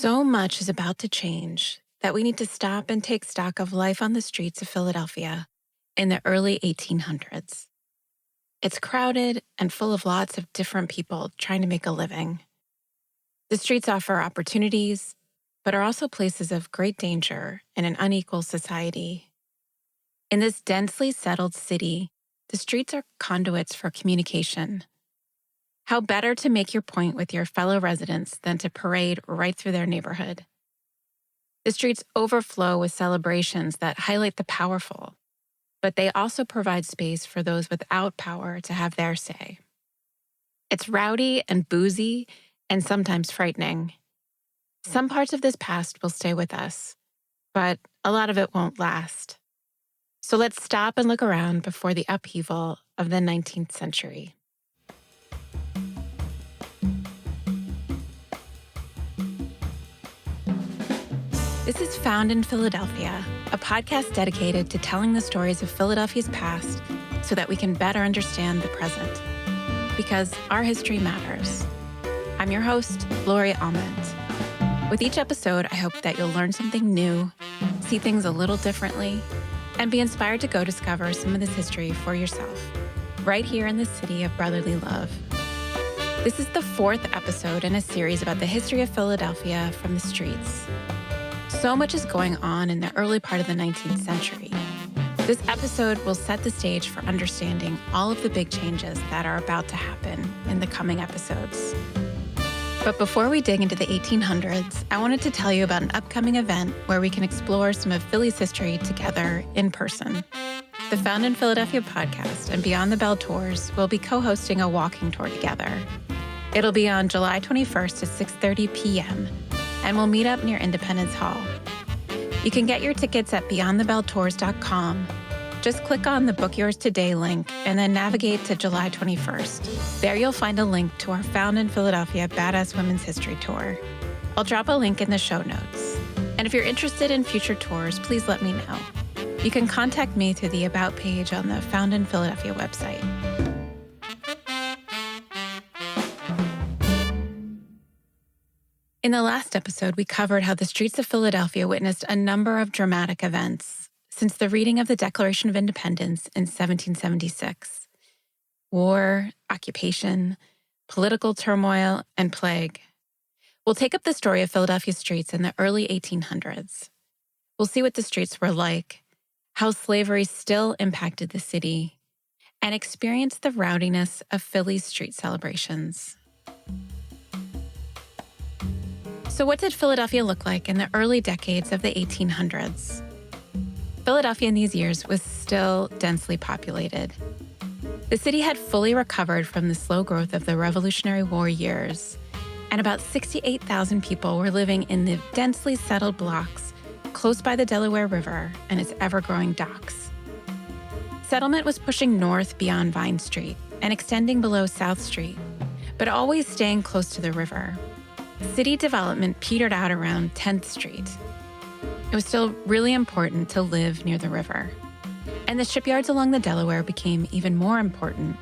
So much is about to change that we need to stop and take stock of life on the streets of Philadelphia in the early 1800s. It's crowded and full of lots of different people trying to make a living. The streets offer opportunities, but are also places of great danger in an unequal society. In this densely settled city, the streets are conduits for communication. How better to make your point with your fellow residents than to parade right through their neighborhood? The streets overflow with celebrations that highlight the powerful, but they also provide space for those without power to have their say. It's rowdy and boozy and sometimes frightening. Some parts of this past will stay with us, but a lot of it won't last. So let's stop and look around before the upheaval of the 19th century. This is Found in Philadelphia, a podcast dedicated to telling the stories of Philadelphia's past so that we can better understand the present. Because our history matters. I'm your host, Lori Almond. With each episode, I hope that you'll learn something new, see things a little differently, and be inspired to go discover some of this history for yourself, right here in the city of brotherly love. This is the fourth episode in a series about the history of Philadelphia from the streets. So much is going on in the early part of the 19th century. This episode will set the stage for understanding all of the big changes that are about to happen in the coming episodes. But before we dig into the 1800s, I wanted to tell you about an upcoming event where we can explore some of Philly's history together in person. The Found in Philadelphia podcast and Beyond the Bell tours will be co-hosting a walking tour together. It'll be on July 21st at 6:30 p.m., and we'll meet up near Independence Hall. You can get your tickets at beyondthebelltours.com. Just click on the Book Yours Today link and then navigate to July 21st. There you'll find a link to our Found in Philadelphia Badass Women's History Tour. I'll drop a link in the show notes. And if you're interested in future tours, please let me know. You can contact me through the About page on the Found in Philadelphia website. In the last episode, we covered how the streets of Philadelphia witnessed a number of dramatic events since the reading of the Declaration of Independence in 1776. War, occupation, political turmoil, and plague. We'll take up the story of Philadelphia streets in the early 1800s. We'll see what the streets were like, how slavery still impacted the city, and experience the rowdiness of Philly's street celebrations. So what did Philadelphia look like in the early decades of the 1800s? Philadelphia in these years was still densely populated. The city had fully recovered from the slow growth of the Revolutionary War years, and about 68,000 people were living in the densely settled blocks close by the Delaware River and its ever-growing docks. Settlement was pushing north beyond Vine Street and extending below South Street, but always staying close to the river. City development petered out around 10th Street. It was still really important to live near the river. And the shipyards along the Delaware became even more important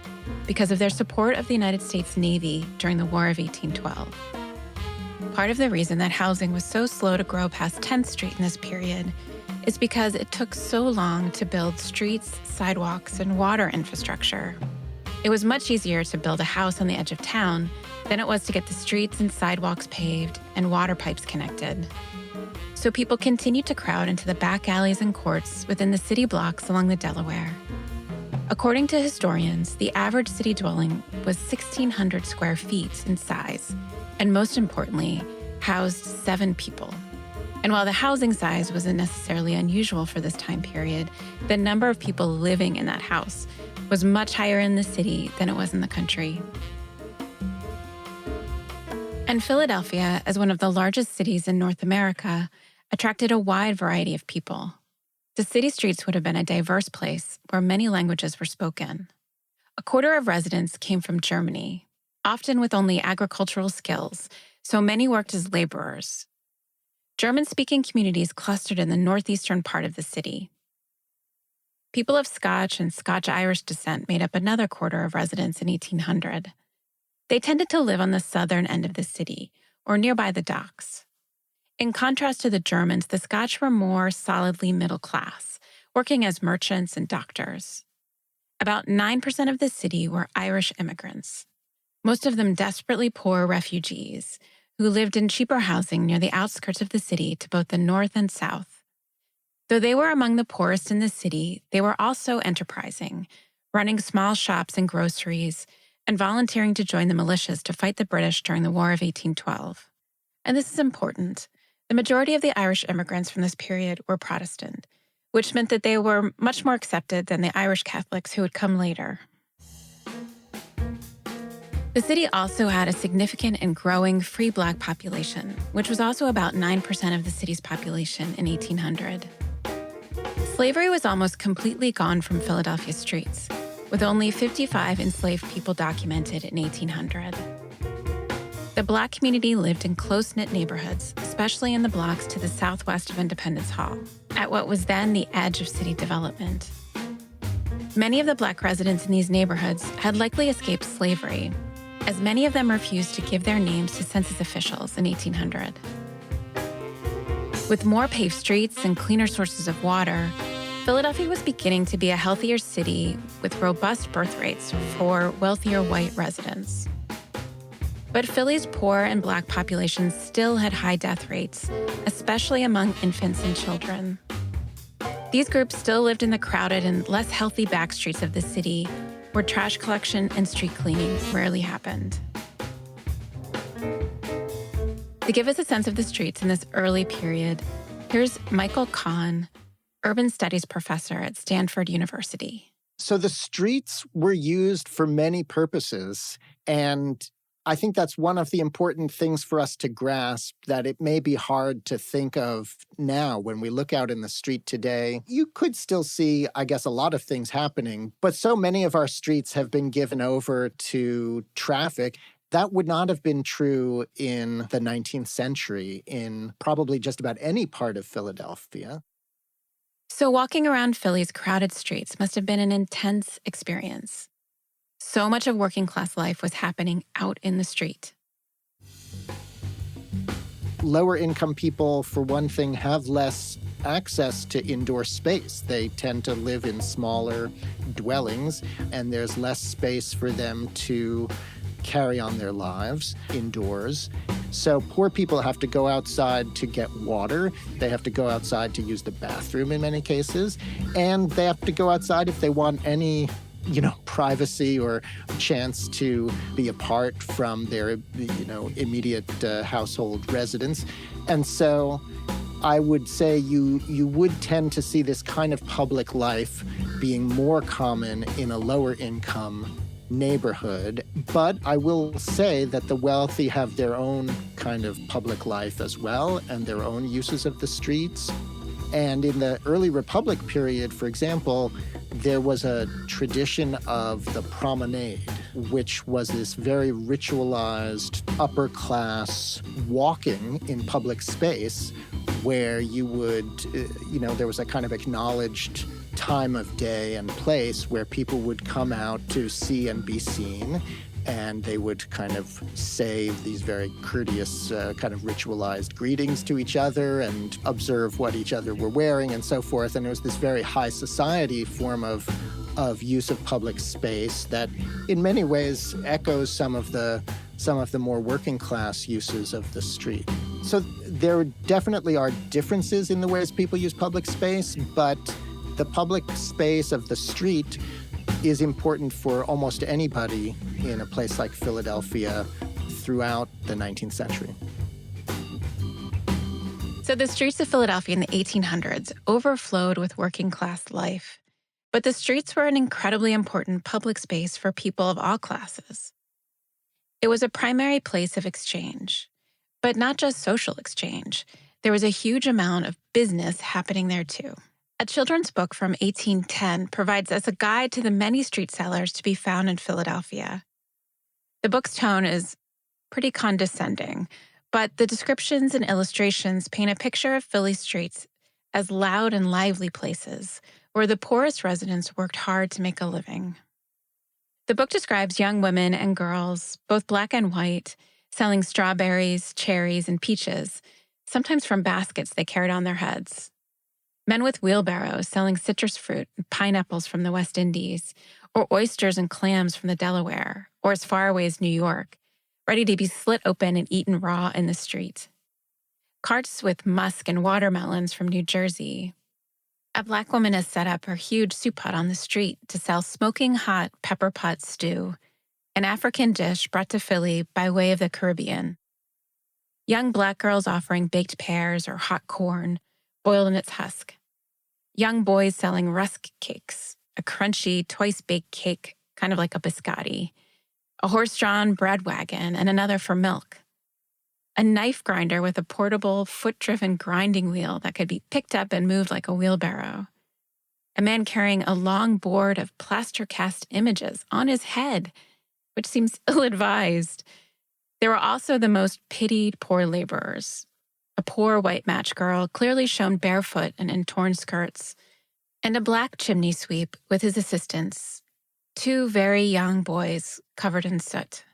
because of their support of the United States Navy during the War of 1812. Part of the reason that housing was so slow to grow past 10th Street in this period is because it took so long to build streets, sidewalks, and water infrastructure. It was much easier to build a house on the edge of town than it was to get the streets and sidewalks paved and water pipes connected. So people continued to crowd into the back alleys and courts within the city blocks along the Delaware. According to historians, the average city dwelling was 1,600 square feet in size, and most importantly, housed 7 people. And while the housing size wasn't necessarily unusual for this time period, the number of people living in that house was much higher in the city than it was in the country. And Philadelphia, as one of the largest cities in North America, attracted a wide variety of people. The city streets would have been a diverse place where many languages were spoken. A quarter of residents came from Germany, often with only agricultural skills, so many worked as laborers. German-speaking communities clustered in the northeastern part of the city. People of Scotch and Scotch-Irish descent made up another quarter of residents in 1800. They tended to live on the southern end of the city, or nearby the docks. In contrast to the Germans, the Scotch were more solidly middle class, working as merchants and doctors. About 9% of the city were Irish immigrants, most of them desperately poor refugees who lived in cheaper housing near the outskirts of the city to both the north and south. Though they were among the poorest in the city, they were also enterprising, running small shops and groceries, and volunteering to join the militias to fight the British during the War of 1812. And this is important. The majority of the Irish immigrants from this period were Protestant, which meant that they were much more accepted than the Irish Catholics who would come later. The city also had a significant and growing free Black population, which was also about 9% of the city's population in 1800. Slavery was almost completely gone from Philadelphia streets, with only 55 enslaved people documented in 1800. The Black community lived in close-knit neighborhoods, especially in the blocks to the southwest of Independence Hall, at what was then the edge of city development. Many of the Black residents in these neighborhoods had likely escaped slavery, as many of them refused to give their names to census officials in 1800. With more paved streets and cleaner sources of water, Philadelphia was beginning to be a healthier city with robust birth rates for wealthier white residents. But Philly's poor and Black populations still had high death rates, especially among infants and children. These groups still lived in the crowded and less healthy back streets of the city, where trash collection and street cleaning rarely happened. To give us a sense of the streets in this early period, here's Michael Kahn, urban studies professor at Stanford University. So the streets were used for many purposes, and I think that's one of the important things for us to grasp, that it may be hard to think of now when we look out in the street today. You could still see, I guess, a lot of things happening, but so many of our streets have been given over to traffic. That would not have been true in the 19th century in probably just about any part of Philadelphia. So walking around Philly's crowded streets must have been an intense experience. So much of working class life was happening out in the street. Lower income people, for one thing, have less access to indoor space. They tend to live in smaller dwellings, and there's less space for them to carry on their lives indoors. So poor people have to go outside to get water. They have to go outside to use the bathroom in many cases. And they have to go outside if they want any privacy or chance to be apart from their, immediate household residents. And so I would say you would tend to see this kind of public life being more common in a lower income neighborhood. But I will say that the wealthy have their own kind of public life as well and their own uses of the streets. And in the early Republic period, for example, there was a tradition of the promenade, which was this very ritualized upper-class walking in public space where you would, there was a kind of acknowledged time of day and place where people would come out to see and be seen. And they would kind of say these very courteous, kind of ritualized greetings to each other and observe what each other were wearing and so forth. And it was this very high society form of use of public space that in many ways echoes some of the more working class uses of the street. So there definitely are differences in the ways people use public space, but the public space of the street is important for almost anybody in a place like Philadelphia throughout the 19th century. So the streets of Philadelphia in the 1800s overflowed with working class life. But the streets were an incredibly important public space for people of all classes. It was a primary place of exchange, but not just social exchange. There was a huge amount of business happening there too. A children's book from 1810 provides us a guide to the many street sellers to be found in Philadelphia. The book's tone is pretty condescending, but the descriptions and illustrations paint a picture of Philly streets as loud and lively places where the poorest residents worked hard to make a living. The book describes young women and girls, both Black and white, selling strawberries, cherries, and peaches, sometimes from baskets they carried on their heads. Men with wheelbarrows selling citrus fruit and pineapples from the West Indies, or oysters and clams from the Delaware, or as far away as New York, ready to be slit open and eaten raw in the street. Carts with musk and watermelons from New Jersey. A Black woman has set up her huge soup pot on the street to sell smoking hot pepper pot stew, an African dish brought to Philly by way of the Caribbean. Young Black girls offering baked pears or hot corn, boiled in its husk. Young boys selling rusk cakes, a crunchy, twice-baked cake, kind of like a biscotti, a horse-drawn bread wagon, and another for milk. A knife grinder with a portable, foot-driven grinding wheel that could be picked up and moved like a wheelbarrow. A man carrying a long board of plaster cast images on his head, which seems ill-advised. There were also the most pitied poor laborers. A poor white match girl, clearly shown barefoot and in torn skirts, and a Black chimney sweep with his assistants, 2 very young boys covered in soot.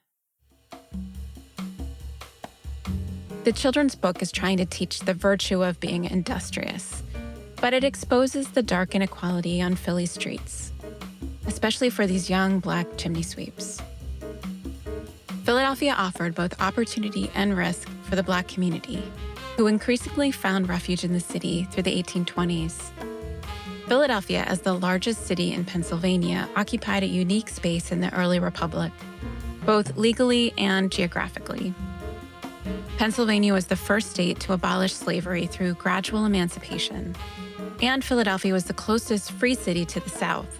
The children's book is trying to teach the virtue of being industrious, but it exposes the dark inequality on Philly streets, especially for these young Black chimney sweeps. Philadelphia offered both opportunity and risk for the Black community, who increasingly found refuge in the city through the 1820s. Philadelphia, as the largest city in Pennsylvania, occupied a unique space in the early Republic, both legally and geographically. Pennsylvania was the first state to abolish slavery through gradual emancipation, and Philadelphia was the closest free city to the South.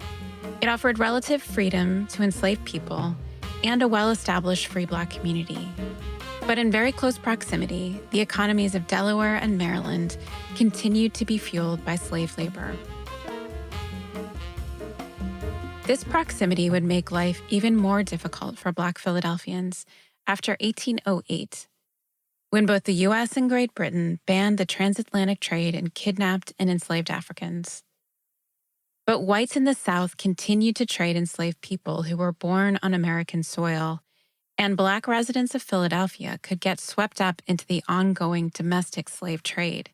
It offered relative freedom to enslaved people and a well-established free Black community. But in very close proximity, the economies of Delaware and Maryland continued to be fueled by slave labor. This proximity would make life even more difficult for Black Philadelphians after 1808, when both the U.S. and Great Britain banned the transatlantic trade in kidnapped and enslaved Africans. But whites in the South continued to trade enslaved people who were born on American soil, and Black residents of Philadelphia could get swept up into the ongoing domestic slave trade.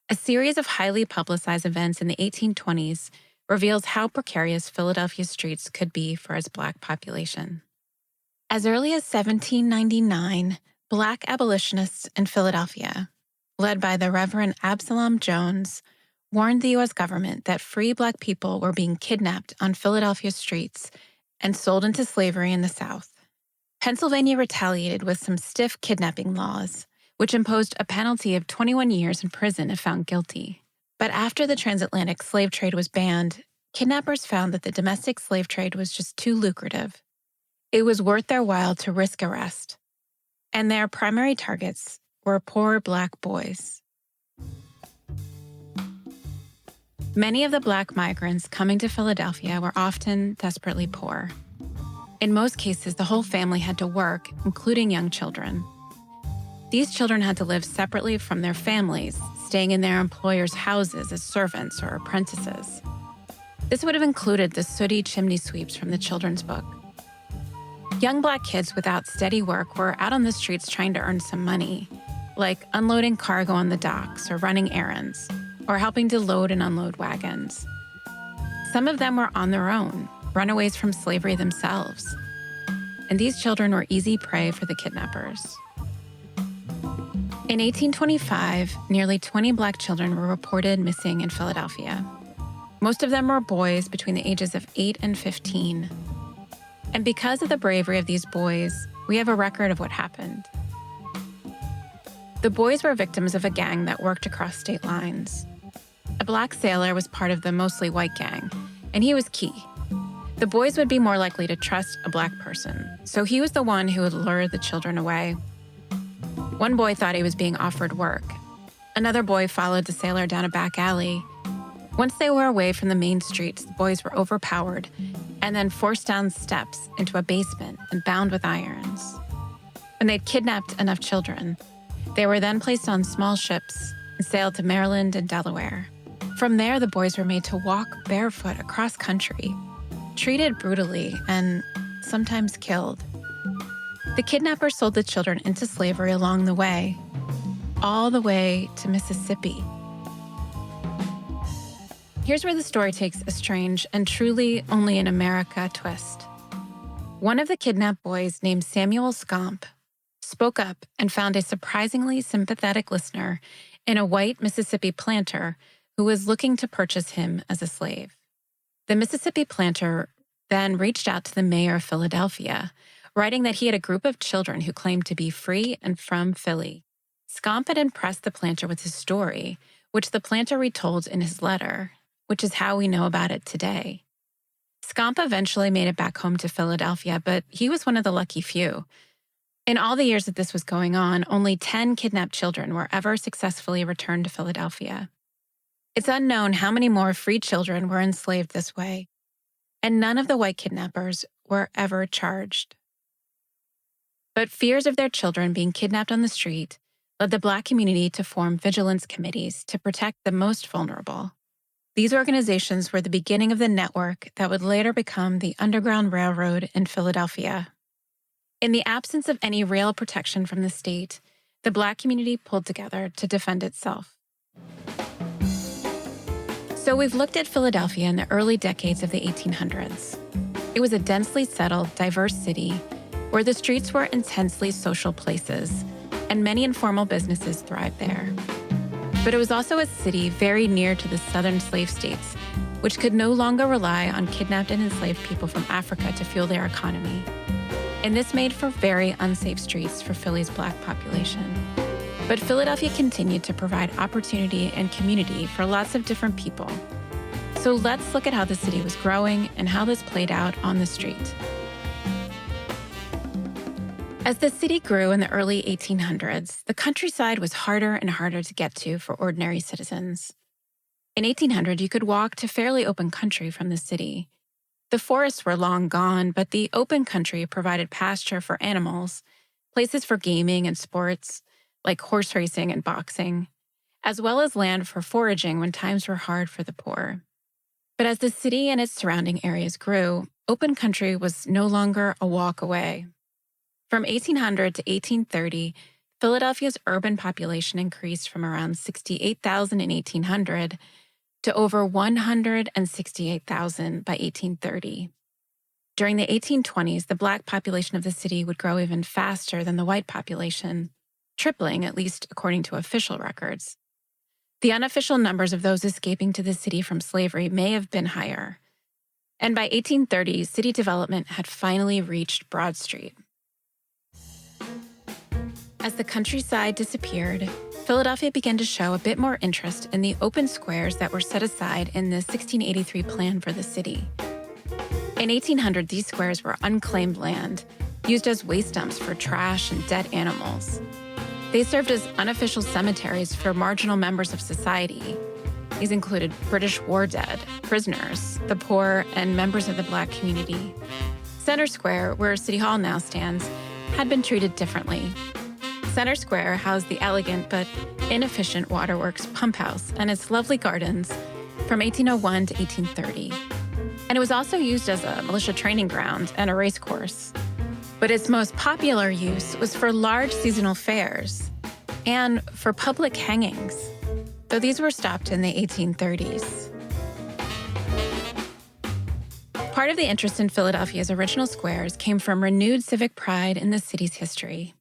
A series of highly publicized events in the 1820s reveals how precarious Philadelphia's streets could be for its Black population. As early as 1799, Black abolitionists in Philadelphia, led by the Reverend Absalom Jones, warned the U.S. government that free Black people were being kidnapped on Philadelphia streets and sold into slavery in the South. Pennsylvania retaliated with some stiff kidnapping laws, which imposed a penalty of 21 years in prison if found guilty. But after the transatlantic slave trade was banned, kidnappers found that the domestic slave trade was just too lucrative. It was worth their while to risk arrest, and their primary targets were poor Black boys. Many of the Black migrants coming to Philadelphia were often desperately poor. In most cases, the whole family had to work, including young children. These children had to live separately from their families, staying in their employers' houses as servants or apprentices. This would have included the sooty chimney sweeps from the children's book. Young Black kids without steady work were out on the streets trying to earn some money, like unloading cargo on the docks or running errands, or helping to load and unload wagons. Some of them were on their own, runaways from slavery themselves. And these children were easy prey for the kidnappers. In 1825, nearly 20 Black children were reported missing in Philadelphia. Most of them were boys between the ages of 8 and 15. And because of the bravery of these boys, we have a record of what happened. The boys were victims of a gang that worked across state lines. A Black sailor was part of the mostly white gang, and he was key. The boys would be more likely to trust a Black person, so he was the one who would lure the children away. One boy thought he was being offered work. Another boy followed the sailor down a back alley. Once they were away from the main streets, the boys were overpowered and then forced down steps into a basement and bound with irons. When they'd kidnapped enough children, they were then placed on small ships and sailed to Maryland and Delaware. From there, the boys were made to walk barefoot across country, treated brutally, and sometimes killed. The kidnappers sold the children into slavery along the way. all the way to Mississippi. Here's where the story takes a strange and truly only in America twist. One of the kidnapped boys, named Samuel Scamp, spoke up and found a surprisingly sympathetic listener in a white Mississippi planter who was looking to purchase him as a slave. The Mississippi planter then reached out to the mayor of Philadelphia, writing that he had a group of children who claimed to be free and from Philly. Scamp had impressed the planter with his story, which the planter retold in his letter, which is how we know about it today. Scamp eventually made it back home to Philadelphia, but he was one of the lucky few. In all the years that this was going on, only 10 kidnapped children were ever successfully returned to Philadelphia. It's unknown how many more free children were enslaved this way, and none of the white kidnappers were ever charged. But fears of their children being kidnapped on the street led the Black community to form vigilance committees to protect the most vulnerable. These organizations were the beginning of the network that would later become the Underground Railroad in Philadelphia. In the absence of any rail protection from the state, the Black community pulled together to defend itself. So we've looked at Philadelphia in the early decades of the 1800s. It was a densely settled, diverse city where the streets were intensely social places, and many informal businesses thrived there. But it was also a city very near to the southern slave states, which could no longer rely on kidnapped and enslaved people from Africa to fuel their economy. And this made for very unsafe streets for Philly's Black population. But Philadelphia continued to provide opportunity and community for lots of different people. So let's look at how the city was growing and how this played out on the street. As the city grew in the early 1800s, the countryside was harder and harder to get to for ordinary citizens. In 1800, you could walk to fairly open country from the city. The forests were long gone, but the open country provided pasture for animals, places for gaming and sports, like horse racing and boxing, as well as land for foraging when times were hard for the poor. But as the city and its surrounding areas grew, open country was no longer a walk away. From 1800 to 1830, Philadelphia's urban population increased from around 68,000 in 1800 to over 168,000 by 1830. During the 1820s, the Black population of the city would grow even faster than the white population, tripling, at least according to official records. The unofficial numbers of those escaping to the city from slavery may have been higher. And by 1830, city development had finally reached Broad Street. As the countryside disappeared, Philadelphia began to show a bit more interest in the open squares that were set aside in the 1683 plan for the city. In 1800, these squares were unclaimed land, used as waste dumps for trash and dead animals. They served as unofficial cemeteries for marginal members of society. These included British war dead, prisoners, the poor, and members of the Black community. Center Square, where City Hall now stands, had been treated differently. Center Square housed the elegant but inefficient Waterworks pump house and its lovely gardens from 1801 to 1830. And it was also used as a militia training ground and a race course. But its most popular use was for large seasonal fairs and for public hangings, though these were stopped in the 1830s. Part of the interest in Philadelphia's original squares came from renewed civic pride in the city's history.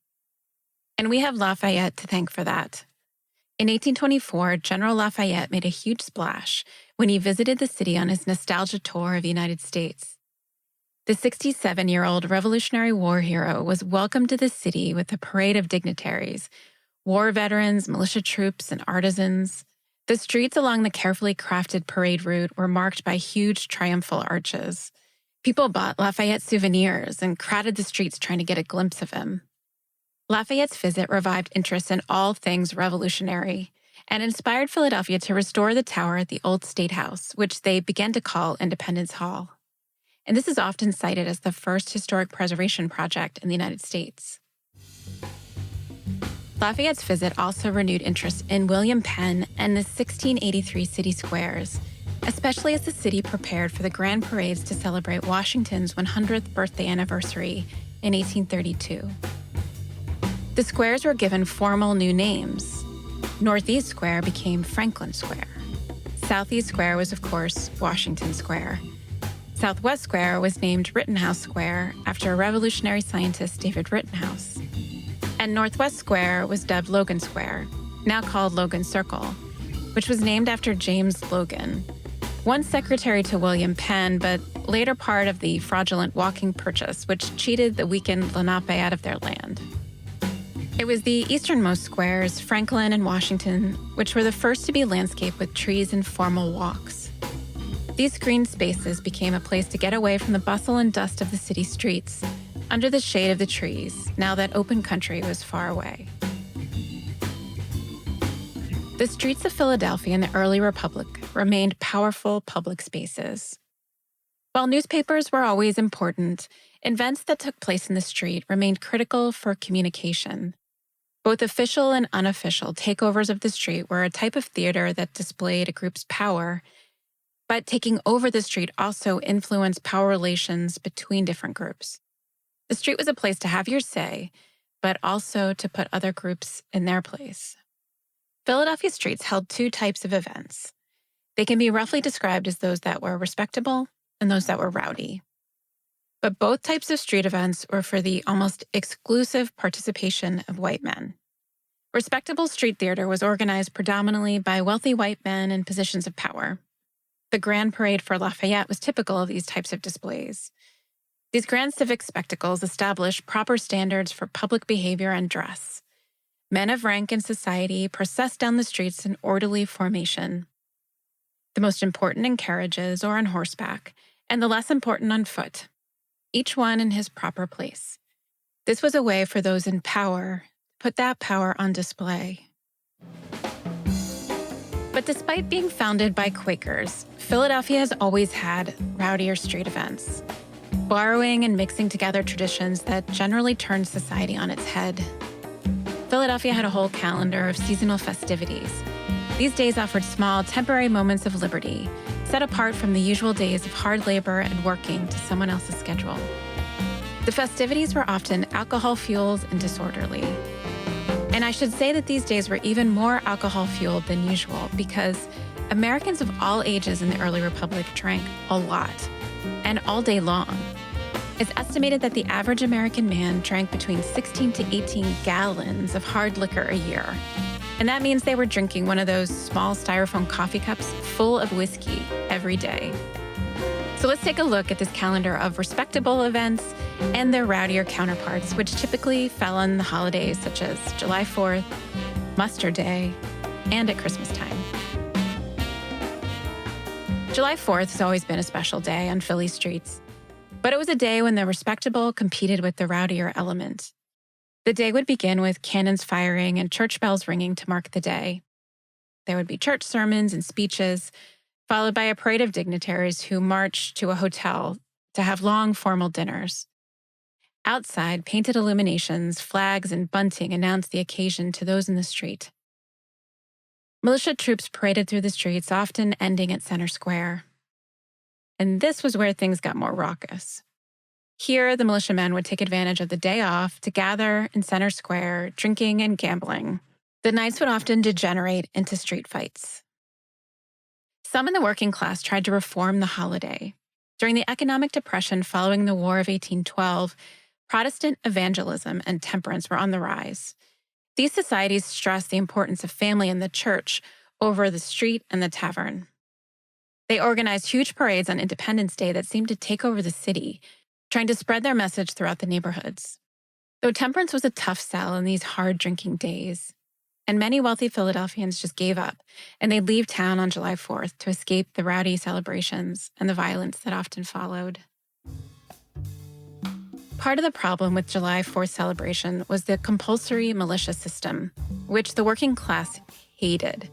And we have Lafayette to thank for that. In 1824, General Lafayette made a huge splash when he visited the city on his nostalgia tour of the United States. The 67-year-old Revolutionary War hero was welcomed to the city with a parade of dignitaries, war veterans, militia troops, and artisans. The streets along the carefully crafted parade route were marked by huge triumphal arches. People bought Lafayette souvenirs and crowded the streets trying to get a glimpse of him. Lafayette's visit revived interest in all things revolutionary and inspired Philadelphia to restore the tower at the old State House, which they began to call Independence Hall. And this is often cited as the first historic preservation project in the United States. Lafayette's visit also renewed interest in William Penn and the 1683 city squares, especially as the city prepared for the grand parades to celebrate Washington's 100th birthday anniversary in 1832. The squares were given formal new names. Northeast Square became Franklin Square. Southeast Square was, of course, Washington Square. Southwest Square was named Rittenhouse Square after revolutionary scientist David Rittenhouse. And Northwest Square was dubbed Logan Square, now called Logan Circle, which was named after James Logan, once secretary to William Penn, but later part of the fraudulent walking purchase, which cheated the weakened Lenape out of their land. It was the easternmost squares, Franklin and Washington, which were the first to be landscaped with trees and formal walks. These green spaces became a place to get away from the bustle and dust of the city streets, under the shade of the trees, now that open country was far away. The streets of Philadelphia in the early Republic remained powerful public spaces. While newspapers were always important, events that took place in the street remained critical for communication. Both official and unofficial takeovers of the street were a type of theater that displayed a group's power, but taking over the street also influenced power relations between different groups. The street was a place to have your say, but also to put other groups in their place. Philadelphia streets held two types of events. They can be roughly described as those that were respectable and those that were rowdy. But both types of street events were for the almost exclusive participation of white men. Respectable street theater was organized predominantly by wealthy white men in positions of power. The Grand Parade for Lafayette was typical of these types of displays. These grand civic spectacles established proper standards for public behavior and dress. Men of rank in society processed down the streets in orderly formation. The most important in carriages or on horseback, and the less important on foot, each one in his proper place. This was a way for those in power to put that power on display. But despite being founded by Quakers, Philadelphia has always had rowdier street events, borrowing and mixing together traditions that generally turned society on its head. Philadelphia had a whole calendar of seasonal festivities. These days offered small, temporary moments of liberty, set apart from the usual days of hard labor and working to someone else's schedule. The festivities were often alcohol-fueled and disorderly. And I should say that these days were even more alcohol-fueled than usual because Americans of all ages in the early Republic drank a lot, and all day long. It's estimated that the average American man drank between 16 to 18 gallons of hard liquor a year. And that means they were drinking one of those small styrofoam coffee cups full of whiskey every day. So let's take a look at this calendar of respectable events and their rowdier counterparts, which typically fell on the holidays such as July 4th, Muster Day, and at Christmas time. July 4th has always been a special day on Philly streets, but it was a day when the respectable competed with the rowdier element. The day would begin with cannons firing and church bells ringing to mark the day. There would be church sermons and speeches, followed by a parade of dignitaries who marched to a hotel to have long formal dinners. Outside, painted illuminations, flags, and bunting announced the occasion to those in the street. Militia troops paraded through the streets, often ending at Center Square. And this was where things got more raucous. Here, the militiamen would take advantage of the day off to gather in Center Square, drinking and gambling. The nights would often degenerate into street fights. Some in the working class tried to reform the holiday. During the economic depression following the War of 1812, Protestant evangelism and temperance were on the rise. These societies stressed the importance of family and the church over the street and the tavern. They organized huge parades on Independence Day that seemed to take over the city, trying to spread their message throughout the neighborhoods. Though temperance was a tough sell in these hard drinking days, and many wealthy Philadelphians just gave up, and they'd leave town on July 4th to escape the rowdy celebrations and the violence that often followed. Part of the problem with July 4th celebration was the compulsory militia system, which the working class hated.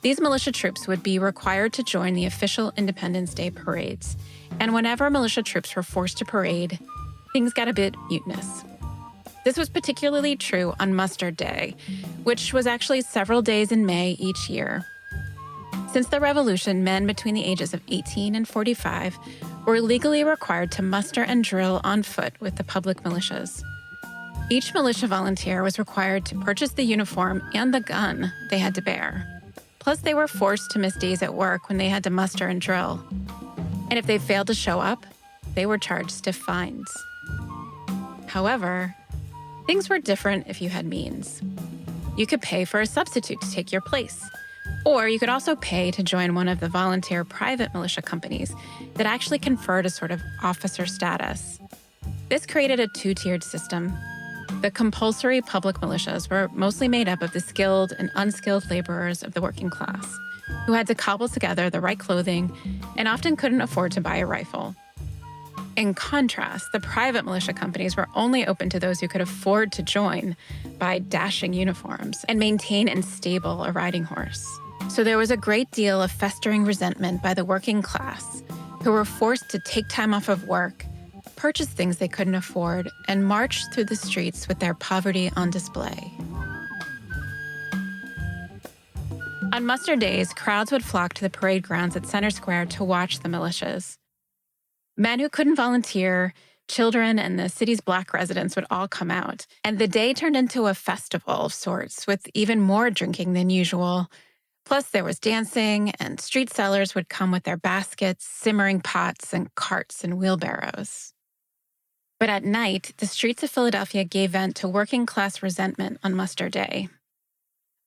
These militia troops would be required to join the official Independence Day parades, and whenever militia troops were forced to parade, things got a bit mutinous. This was particularly true on Muster Day, which was actually several days in May each year. Since the Revolution, men between the ages of 18 and 45 were legally required to muster and drill on foot with the public militias. Each militia volunteer was required to purchase the uniform and the gun they had to bear. Plus, they were forced to miss days at work when they had to muster and drill. And if they failed to show up, they were charged stiff fines. However, things were different if you had means. You could pay for a substitute to take your place. Or you could also pay to join one of the volunteer private militia companies that actually conferred a sort of officer status. This created a two-tiered system. The compulsory public militias were mostly made up of the skilled and unskilled laborers of the working class, who had to cobble together the right clothing and often couldn't afford to buy a rifle. In contrast, the private militia companies were only open to those who could afford to join, buy dashing uniforms, and maintain and stable a riding horse. So there was a great deal of festering resentment by the working class, who were forced to take time off of work, purchase things they couldn't afford, and march through the streets with their poverty on display. On muster days, crowds would flock to the parade grounds at Center Square to watch the militias. Men who couldn't volunteer, children, and the city's Black residents would all come out. And the day turned into a festival of sorts, with even more drinking than usual. Plus, there was dancing, and street sellers would come with their baskets, simmering pots, and carts and wheelbarrows. But at night, the streets of Philadelphia gave vent to working-class resentment on muster day.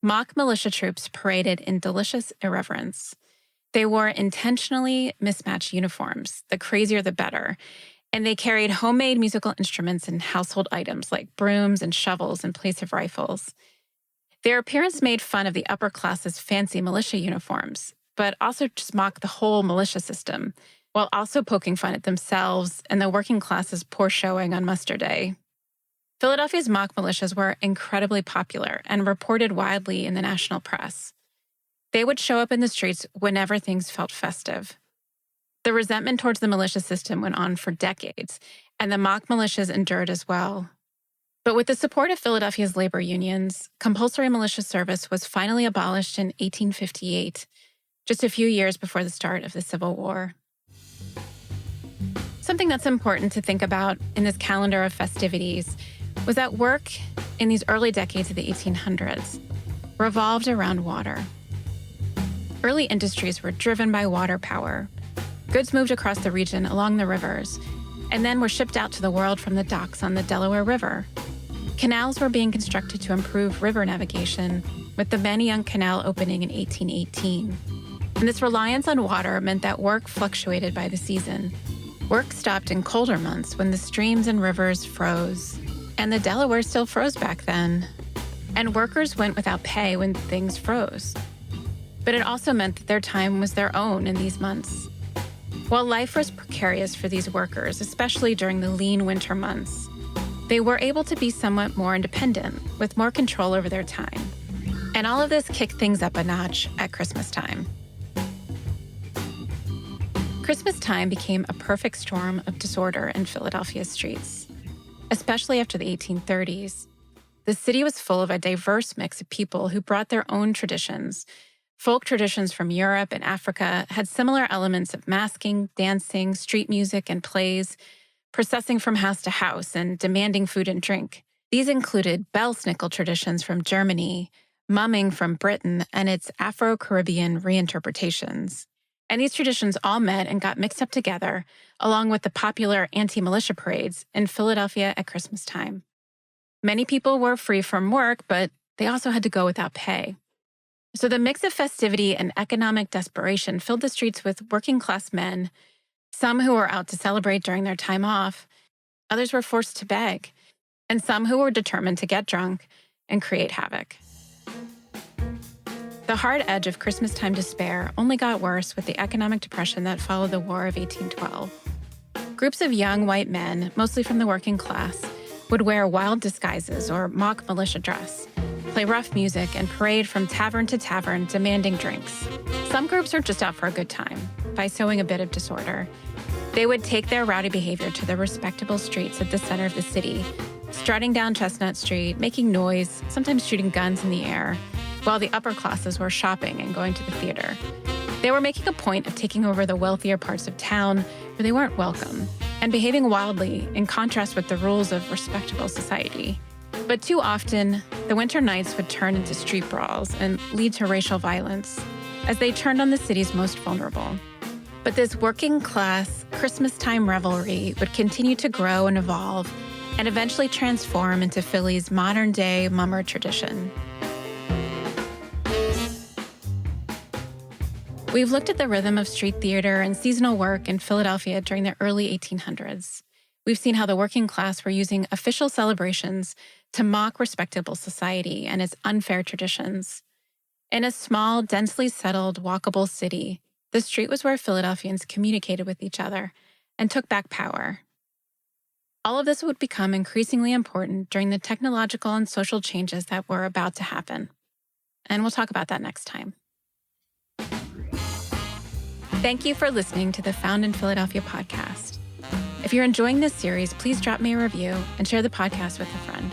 Mock militia troops paraded in delicious irreverence. They wore intentionally mismatched uniforms, the crazier the better, and they carried homemade musical instruments and household items like brooms and shovels in place of rifles. Their appearance made fun of the upper class's fancy militia uniforms, but also just mocked the whole militia system, while also poking fun at themselves and the working class's poor showing on muster day. Philadelphia's mock militias were incredibly popular and reported widely in the national press. They would show up in the streets whenever things felt festive. The resentment towards the militia system went on for decades, and the mock militias endured as well. But with the support of Philadelphia's labor unions, compulsory militia service was finally abolished in 1858, just a few years before the start of the Civil War. Something that's important to think about in this calendar of festivities was that work in these early decades of the 1800s revolved around water. Early industries were driven by water power. Goods moved across the region along the rivers, and then were shipped out to the world from the docks on the Delaware River. Canals were being constructed to improve river navigation, with the Manayunk Canal opening in 1818. And this reliance on water meant that work fluctuated by the season. Work stopped in colder months when the streams and rivers froze, and the Delaware still froze back then. And workers went without pay when things froze. But it also meant that their time was their own in these months. While life was precarious for these workers, especially during the lean winter months, they were able to be somewhat more independent, with more control over their time. And all of this kicked things up a notch at Christmas time. Christmas time became a perfect storm of disorder in Philadelphia's streets. Especially after the 1830s, the city was full of a diverse mix of people who brought their own traditions. Folk traditions from Europe and Africa had similar elements of masking, dancing, street music, and plays, processing from house to house and demanding food and drink. These included bell-snickle traditions from Germany, mumming from Britain, and its Afro-Caribbean reinterpretations. And these traditions all met and got mixed up together, along with the popular anti-militia parades in Philadelphia at Christmas time. Many people were free from work, but they also had to go without pay. So the mix of festivity and economic desperation filled the streets with working-class men, some who were out to celebrate during their time off, others were forced to beg, and some who were determined to get drunk and create havoc. The hard edge of Christmas-time despair only got worse with the economic depression that followed the War of 1812. Groups of young white men, mostly from the working class, would wear wild disguises or mock militia dress, play rough music, and parade from tavern to tavern demanding drinks. Some groups were just out for a good time, by sowing a bit of disorder. They would take their rowdy behavior to the respectable streets at the center of the city, strutting down Chestnut Street, making noise, sometimes shooting guns in the air, while the upper classes were shopping and going to the theater. They were making a point of taking over the wealthier parts of town where they weren't welcome, and behaving wildly in contrast with the rules of respectable society. But too often, the winter nights would turn into street brawls and lead to racial violence as they turned on the city's most vulnerable. But this working-class, Christmas-time revelry would continue to grow and evolve and eventually transform into Philly's modern-day mummer tradition. We've looked at the rhythm of street theater and seasonal work in Philadelphia during the early 1800s. We've seen how the working class were using official celebrations to mock respectable society and its unfair traditions. In a small, densely settled, walkable city, the street was where Philadelphians communicated with each other and took back power. All of this would become increasingly important during the technological and social changes that were about to happen. And we'll talk about that next time. Thank you for listening to the Found in Philadelphia podcast. If you're enjoying this series, please drop me a review and share the podcast with a friend.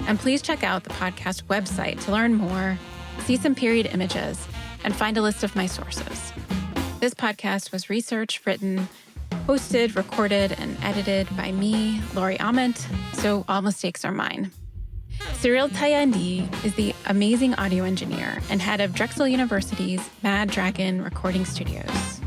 And please check out the podcast website to learn more, see some period images, and find a list of my sources. This podcast was researched, written, hosted, recorded, and edited by me, Lori Ament, so all mistakes are mine. Cyril Tayandi is the amazing audio engineer and head of Drexel University's Mad Dragon Recording Studios.